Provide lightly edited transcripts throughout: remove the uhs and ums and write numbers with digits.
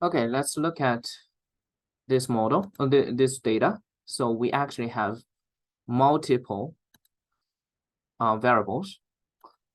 Okay, let's look at this model, this data. So we actually have multiple variables.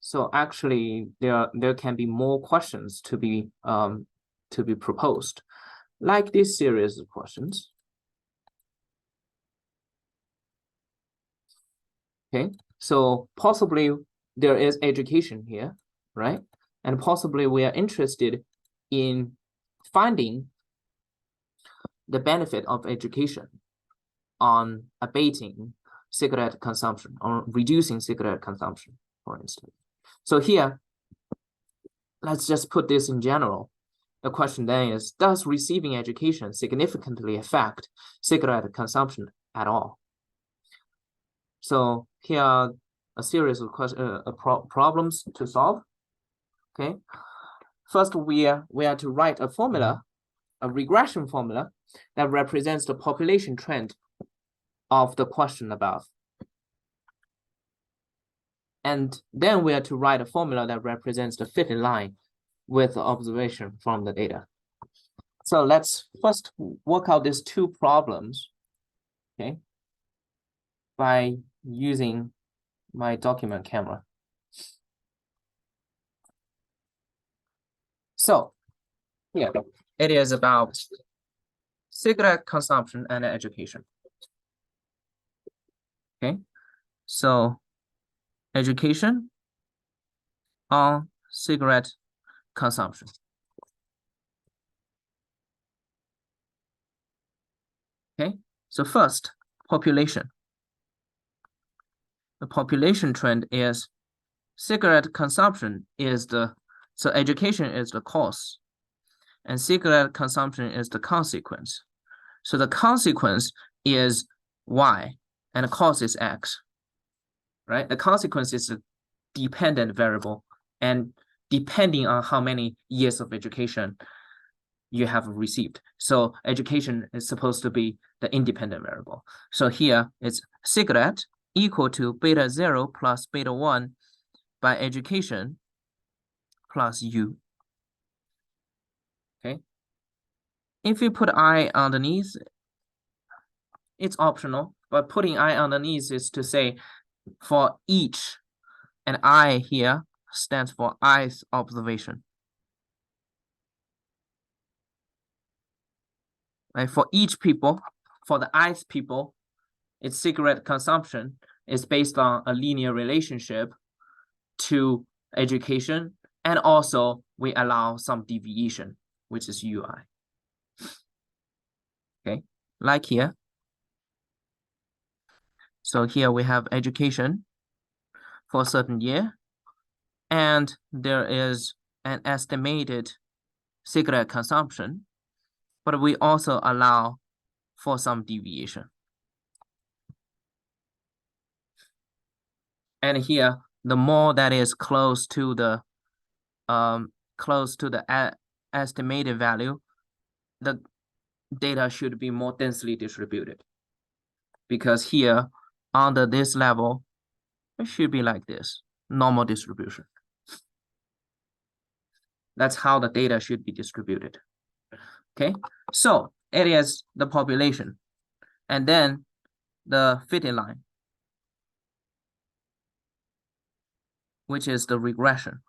So actually, there can be more questions to be proposed, like this series of questions. Okay, so possibly there is education here, right? And possibly we are interested in finding the benefit of education on abating cigarette consumption or reducing cigarette consumption, for instance. So here, let's just put this in general. The question then is, does receiving education significantly affect cigarette consumption at all? So here are a series of problems to solve. Okay, first we are to write a formula, a regression formula that represents the population trend of the question above. And then we are to write a formula that represents the fitting line with the observation from the data. So let's first work out these two problems, okay, by using my document camera. So yeah, it is about cigarette consumption and education. Okay, so education on cigarette consumption. Okay, so first, population. The population trend is cigarette consumption is so education is the cause, and cigarette consumption is the consequence. So the consequence is Y, and the cause is X, right? The consequence is a dependent variable, and depending on how many years of education you have received. So education is supposed to be the independent variable. So here it's cigarette equal to beta 0 plus beta 1 by education plus U. Okay. If you put I underneath, it's optional, but putting I underneath is to say for each, and I here stands for I's observation. Right? For each people, for the I's people, its cigarette consumption is based on a linear relationship to education, and also we allow some deviation, which is UI. Okay, like here. So here we have education for a certain year, and there is an estimated cigarette consumption, but we also allow for some deviation. And here, the more that is close to the estimated value, the data should be more densely distributed. Because here, under this level, it should be like this, normal distribution. That's how the data should be distributed. Okay, so it is the population, and then the fitting line, which is the regression.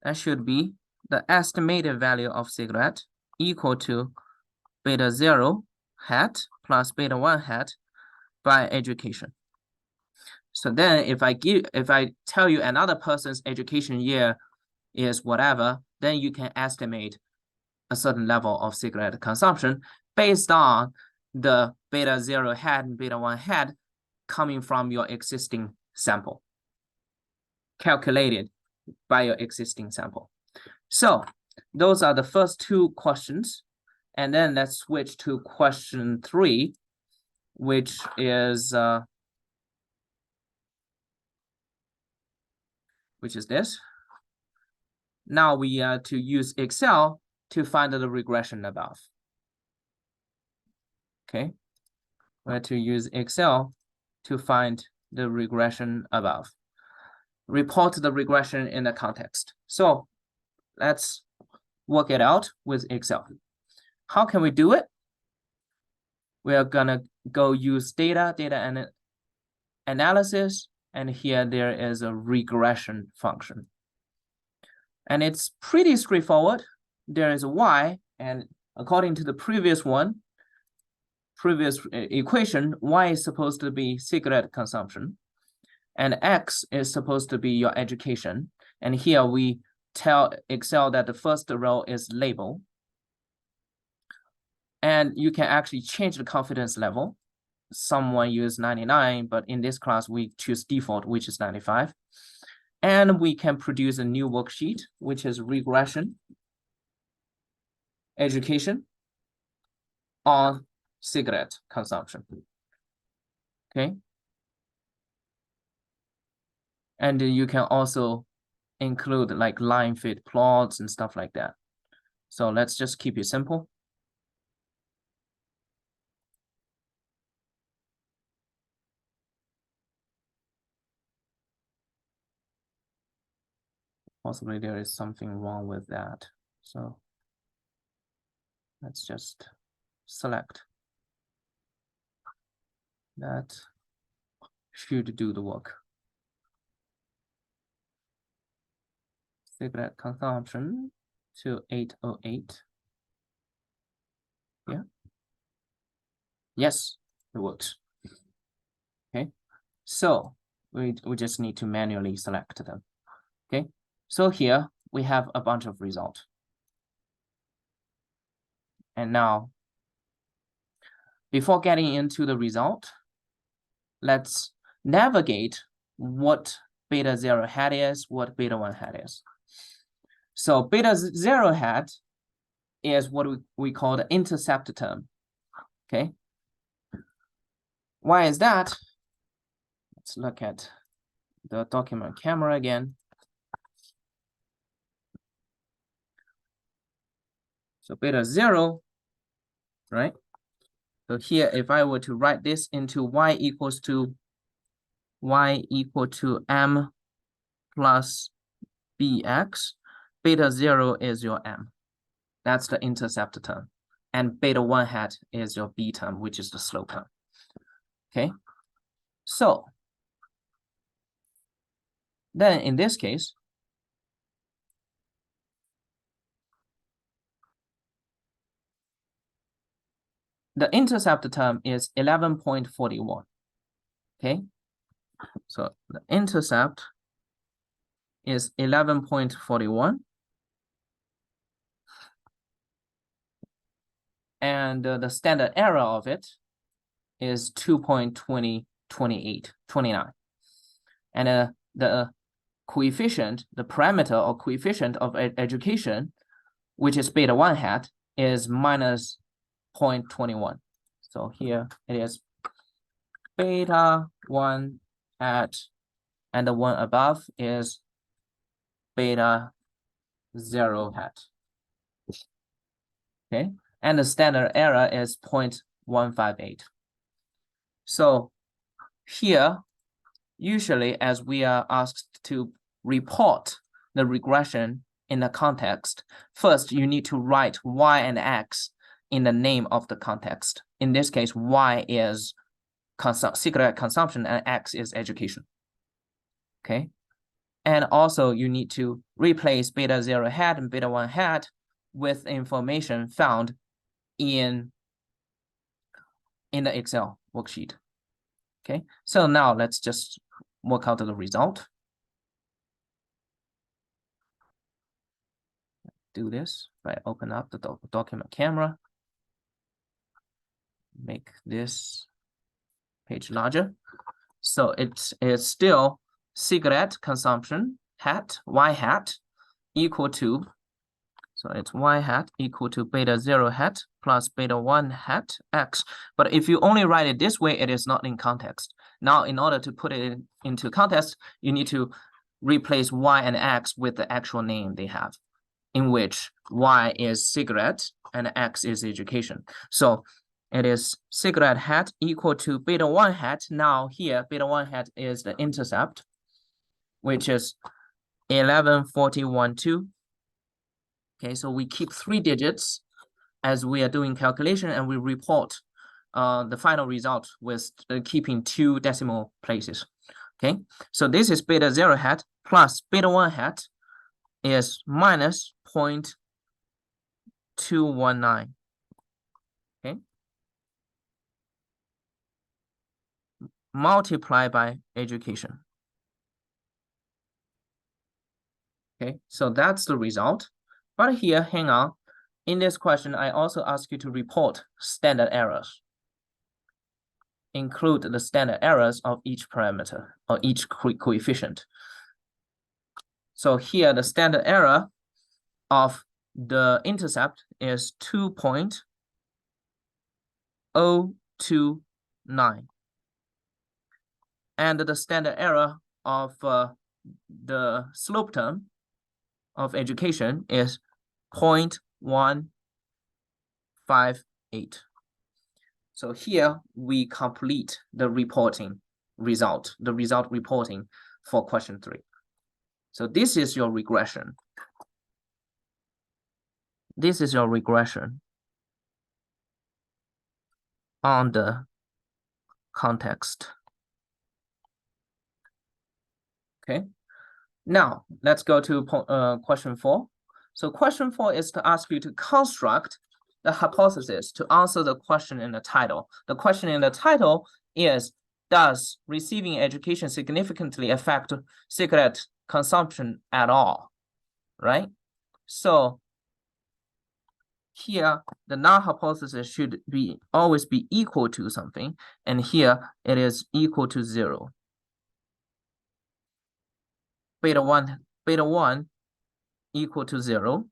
That should be the estimated value of cigarette equal to beta 0 hat plus beta 1 hat by education. So then if I tell you another person's education year is whatever, then you can estimate a certain level of cigarette consumption based on the beta 0 hat and beta 1 hat coming from your existing sample, calculated by your existing sample. So those are the first two questions. And then let's switch to question 3, which is this. Now we are to use Excel to find the regression above. Okay, we are to use Excel to find the regression above. Report the regression in the context. So let's work it out with Excel. How can we do it? We are gonna go use data analysis, and here there is a regression function. And it's pretty straightforward. There is a y, and according to the previous equation, y is supposed to be cigarette consumption, and x is supposed to be your education. And here we tell Excel that the first row is label. And you can actually change the confidence level. Someone use 99, but in this class, we choose default, which is 95. And we can produce a new worksheet, which is regression, education on cigarette consumption. Okay. And you can also include like line fit plots and stuff like that. So let's just keep it simple. Possibly there is something wrong with that. So let's just select. That should do the work. Cigarette consumption to 808. Yeah. Yes, it works. Okay. So we just need to manually select them. Okay. So here we have a bunch of results. And now, before getting into the result, let's navigate what beta 0 hat is, what beta 1 hat is. So beta 0 hat is what we call the intercept term. Okay. Why is that? Let's look at the document camera again. So beta 0, right? So here, if I were to write this into y equal to m plus bx, beta 0 is your m. That's the intercept term. And beta 1 hat is your b term, which is the slope term. Okay. So then in this case, the intercept term is 11.41. Okay. So the intercept is 11.41. And the standard error of it is 2.29. And the coefficient, the parameter or coefficient of education, which is beta 1 hat, is minus 0.21. So here it is beta 1 hat, and the one above is beta 0 hat. Okay, and the standard error is 0.158. So here, usually as we are asked to report the regression in the context, first you need to write y and x in the name of the context. In this case, y is cigarette consumption and x is education. Okay. And also you need to replace beta 0 hat and beta 1 hat with information found in the Excel worksheet. Okay. So now let's just work out the result. Do this by open up the document camera. Make this page larger. So it's still cigarette consumption hat, y hat, equal to, so it's y hat equal to beta 0 hat plus beta 1 hat x. But if you only write it this way, it is not in context. Now, in order to put it into context, you need to replace y and x with the actual name they have, in which y is cigarette and x is education. So it is cigarette hat equal to beta 1 hat. Now here, beta 1 hat is the intercept, which is 11.41.2. Okay, so we keep 3 digits as we are doing calculation, and we report the final result with keeping 2 decimal places. Okay, so this is beta 0 hat plus beta 1 hat is minus 0.219. Okay, multiplied by education. Okay, so that's the result. But here, hang on. In this question, I also ask you to report standard errors. Include the standard errors of each parameter or each coefficient. So here, the standard error of the intercept is 2.029. And the standard error of the slope term of education is 0.158. So here we complete the reporting result, the result reporting for question 3. So this is your regression. This is your regression on the context. Okay. Now let's go to question 4. So question 4 is to ask you to construct the hypothesis to answer the question in the title. The question in the title is, does receiving education significantly affect cigarette consumption at all? Right? So here, the null hypothesis should always be equal to something, and here it is equal to 0. Beta 1 equal to 0.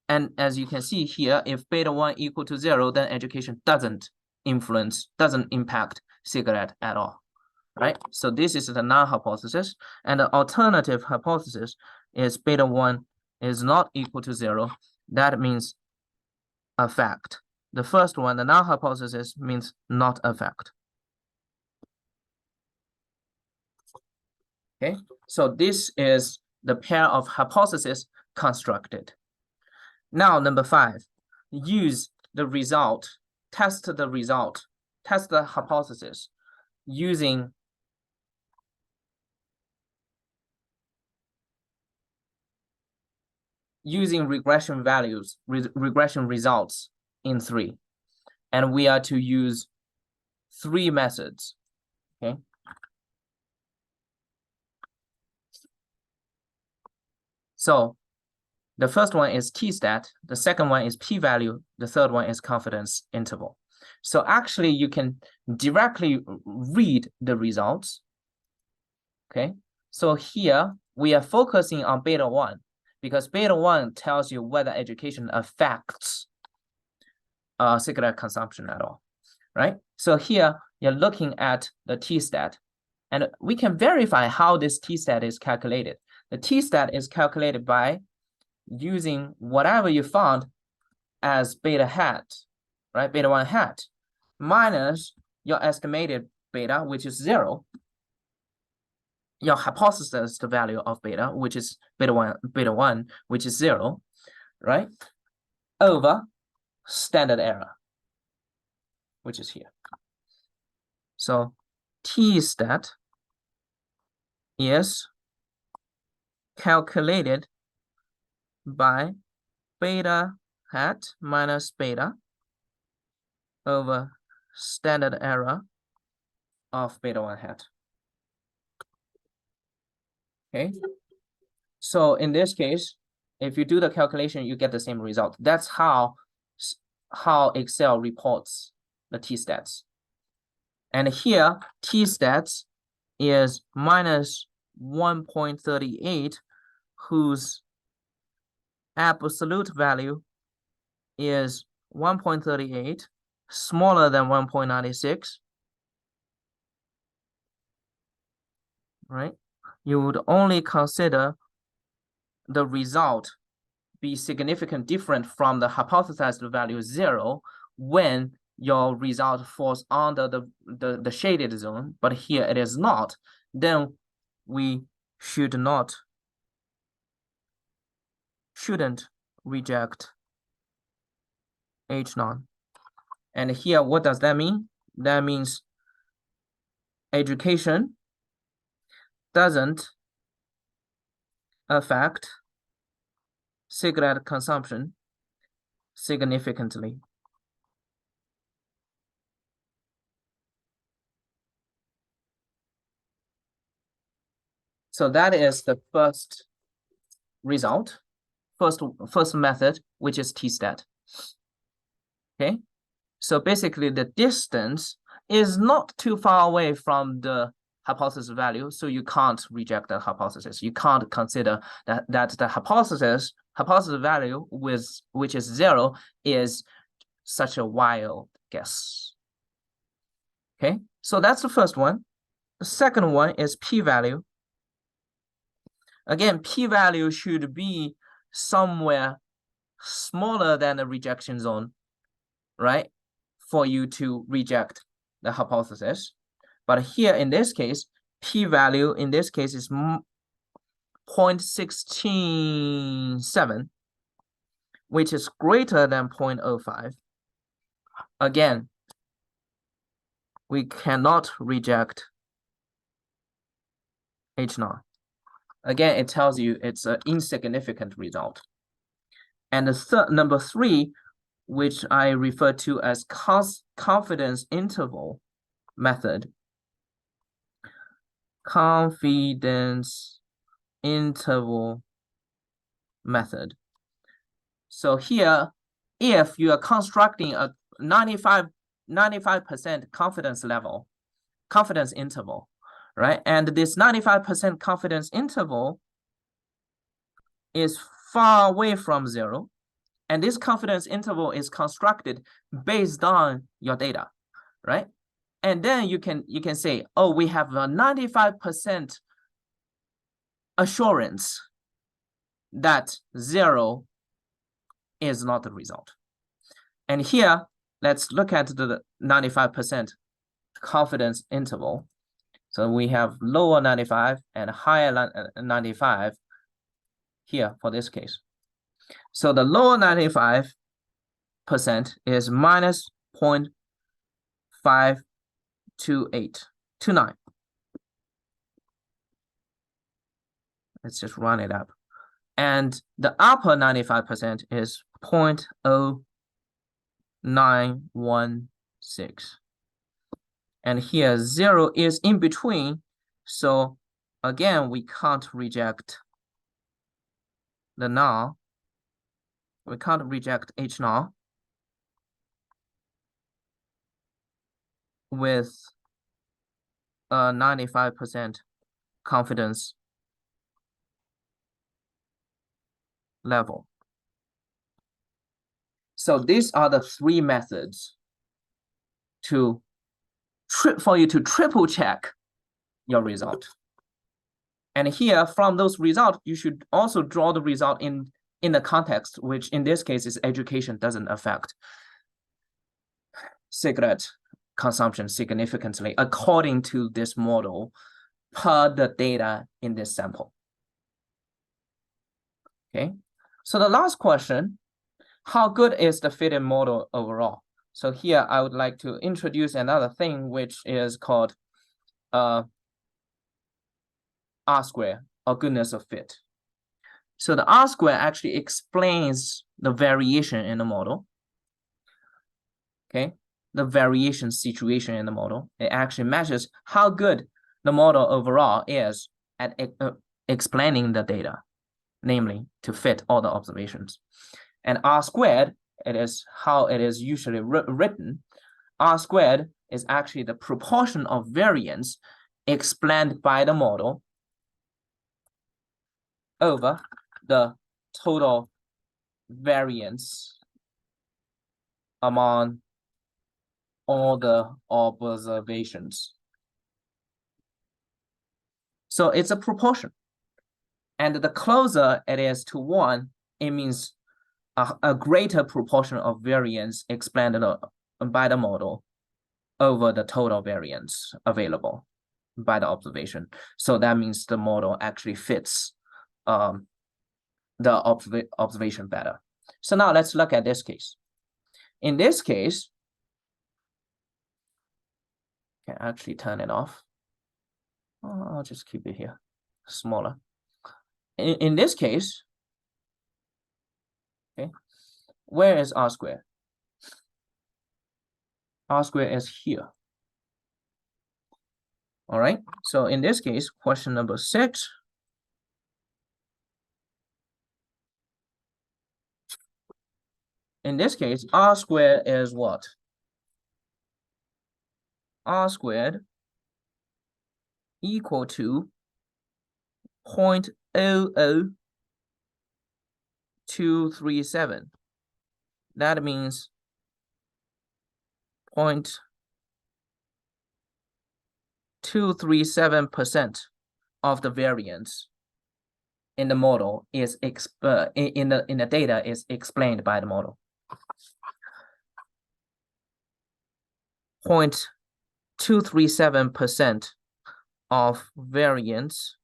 And as you can see here, if beta 1 equal to 0, then education doesn't impact cigarette at all, right? So this is the null hypothesis. And the alternative hypothesis is beta 1 is not equal to 0. That means a fact. The first one, the null hypothesis, means not a fact. Okay, so this is the pair of hypotheses constructed. Now, number 5, use the result, test the hypothesis using regression values, regression results in 3. And we are to use 3 methods, okay? So the first one is t-stat, the second one is p-value, the third one is confidence interval. So actually you can directly read the results, okay? So here we are focusing on beta 1 because beta 1 tells you whether education affects cigarette consumption at all, right? So here you're looking at the t-stat, and we can verify how this t-stat is calculated. The t-stat is calculated by using whatever you found as beta hat, right? Beta 1 hat minus your estimated beta, which is 0, your hypothesis the value of beta, which is beta 1, which is 0, right? Over standard error, which is here. So t-stat is calculated by beta hat minus beta over standard error of beta 1 hat. Okay, so in this case, if you do the calculation, you get the same result. That's how Excel reports the t-stats. And here, t-stats is minus 1.38, whose absolute value is 1.38, smaller than 1.96, right? You would only consider the result be significant different from the hypothesized value 0 when your result falls under the shaded zone, but here it is not. Then we shouldn't reject H naught. And here, what does that mean? That means education doesn't affect cigarette consumption significantly. So that is the first result, first method, which is t-stat. Okay, so basically the distance is not too far away from the hypothesis value, so you can't reject the hypothesis. You can't consider that the hypothesis value which is 0 is such a wild guess. Okay, so that's the first one. The second one is p-value. Again, p-value should be somewhere smaller than the rejection zone, right? For you to reject the hypothesis. But here in this case, p-value in this case is 0.167, which is greater than 0.05. Again, we cannot reject H naught. Again, it tells you it's an insignificant result. And the number 3, which I refer to as confidence interval method. Confidence interval method. So here, if you are constructing a 95% confidence interval, right? And this 95% confidence interval is far away from 0. And this confidence interval is constructed based on your data, right? And then you can say, oh, we have a 95% assurance that 0 is not the result. And here, let's look at the 95% confidence interval. So we have lower 95 and higher 95 here for this case. So the lower 95% is minus 0.52829. Let's just run it up. And the upper 95% is 0.0916. And here 0 is in between. So again, we can't reject the null. We can't reject H null with a 95% confidence level. So these are the 3 methods for you to triple check your result. And here, from those results, you should also draw the result in the context, which in this case is education doesn't affect cigarette consumption significantly according to this model per the data in this sample. Okay, so the last question, how good is the fitting model overall? So here I would like to introduce another thing, which is called R-square, or goodness of fit. So the R-square actually explains the variation in the model. Okay, the variation situation in the model. It actually measures how good the model overall is at explaining the data, namely to fit all the observations. And R-squared, it is how it is usually written. R-squared is actually the proportion of variance explained by the model over the total variance among all the observations. So it's a proportion. And the closer it is to 1, it means a greater proportion of variance explained by the model over the total variance available by the observation. So that means the model actually fits the observation better. So now let's look at this case. In this case, I can actually turn it off. Oh, I'll just keep it here, smaller. In this case, okay, where is R squared? R squared is here. All right, so in this case, question number 6. In this case, R squared is what? R squared equal to 0.00237. That means 0.237% of the variance in the model is in the data is explained by the model. 0.237% of variance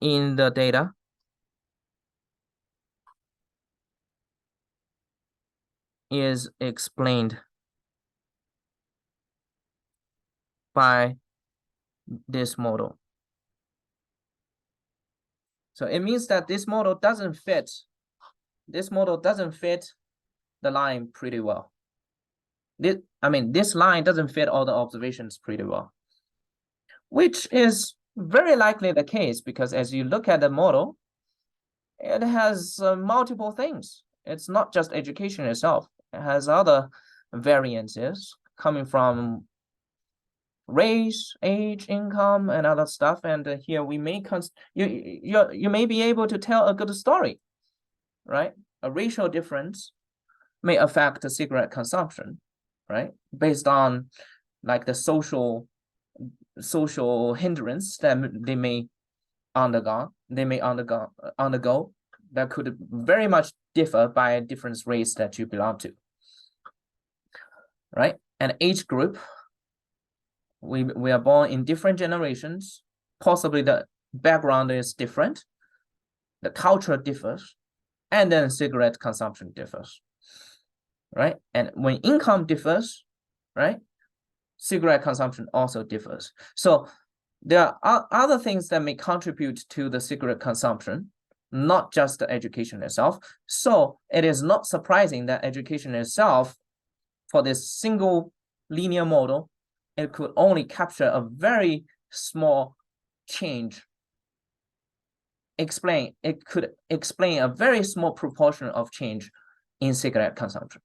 in the data is explained by this model. So it means that this model doesn't fit. This model doesn't fit the line pretty well. This line doesn't fit all the observations pretty well, which is very likely the case because as you look at the model, it has multiple things. It's not just education itself. It has other variances coming from race, age, income, and other stuff. And here we may you may be able to tell a good story, right? A racial difference may affect the cigarette consumption, right? Based on like the social hindrance that they may undergo that could very much differ by a different race that you belong to, right? And age group, we are born in different generations. Possibly the background is different, the culture differs, and then cigarette consumption differs, right? And when income differs, right, cigarette consumption also differs. So there are other things that may contribute to the cigarette consumption, not just the education itself. So it is not surprising that education itself, for this single linear model, it could only capture a very small change. It could explain a very small proportion of change in cigarette consumption.